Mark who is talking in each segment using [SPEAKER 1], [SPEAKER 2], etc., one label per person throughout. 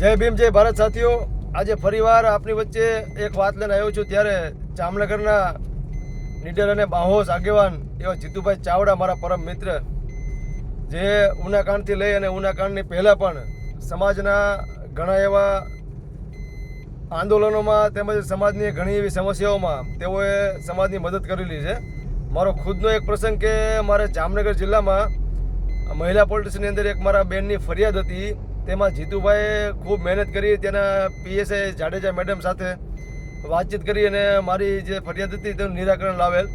[SPEAKER 1] જય ભીમ જય ભારત સાથીઓ, આજે ફરીવાર આપની વચ્ચે એક વાત લઈને આવ્યો છું. ત્યારે જામનગરના નીડર અને બાહોશ આગેવાન એવા જીતુભાઈ ચાવડા, મારા પરમ મિત્ર, જે ઉનાકાંડથી લઈ અને ઉનાકાંડની પહેલાં પણ સમાજના ઘણા એવા આંદોલનોમાં તેમજ સમાજની ઘણી એવી સમસ્યાઓમાં તેઓએ સમાજની મદદ કરેલી છે. મારો ખુદનો એક પ્રસંગ કે મારે જામનગર જિલ્લામાં મહિલા પોલીસ સ્ટેશનની અંદર એક મારા બેનની ફરિયાદ હતી. તેમાં જીતુભાઈએ ખૂબ મહેનત કરી. તેના પીએસઆઈ જાડેજા મેડમ સાથે વાતચીત કરી અને મારી જે ફરિયાદ હતી તેનું નિરાકરણ લાવેલ.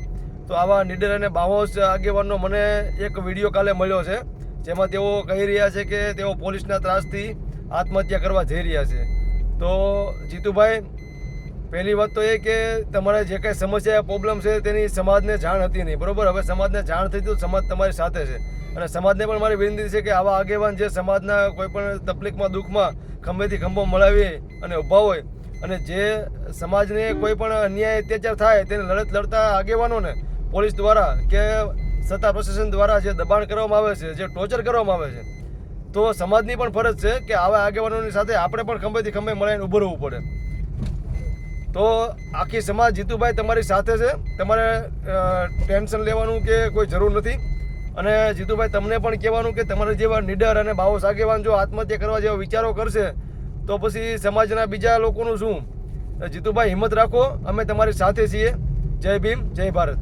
[SPEAKER 1] તો આવા નીડર અને બાહોશ આગેવાનનો મને એક વિડીયો કાલે મળ્યો છે, જેમાં તેઓ કહી રહ્યા છે કે તેઓ પોલીસના ત્રાસથી આત્મહત્યા કરવા જઈ રહ્યા છે. તો જીતુભાઈ, પહેલી વાત તો એ કે તમારે જે કાંઈ સમસ્યા પ્રોબ્લેમ છે તેની સમાજને જાણ હતી નહીં, બરાબર? હવે સમાજને જાણ થઈ તો સમાજ તમારી સાથે છે. અને સમાજને પણ મારી વિનંતી છે કે આવા આગેવાન જે સમાજના કોઈ પણ તકલીફમાં દુઃખમાં ખંભેથી ખંભો મળાવી અને ઊભા હોય અને જે સમાજને કોઈ પણ અન્યાય અત્યાચાર થાય તેને લડત લડતા આગેવાનોને પોલીસ દ્વારા કે સત્તા પ્રશાસન દ્વારા જે દબાણ કરવામાં આવે છે, જે ટોર્ચર કરવામાં આવે છે, તો સમાજની પણ ફરજ છે કે આવા આગેવાનોની સાથે આપણે પણ ખંભેથી ખંભે મળીને ઊભું રહેવું પડે. તો આખી સમાજ જીતુભાઈ તમારી સાથે છે, તમારે ટેન્શન લેવાનું કે કોઈ જરૂર નથી. અને જીતુભાઈ, તમને પણ કહેવાનું કે તમારા જેવા નીડર અને બાહોશ આગેવાન જો આત્મહત્યા કરવા જેવા વિચારો કરશે તો પછી સમાજના બીજા લોકોનું શું? જીતુભાઈ, હિંમત રાખો, અમે તમારી સાથે છીએ. જય ભીમ, જય ભારત.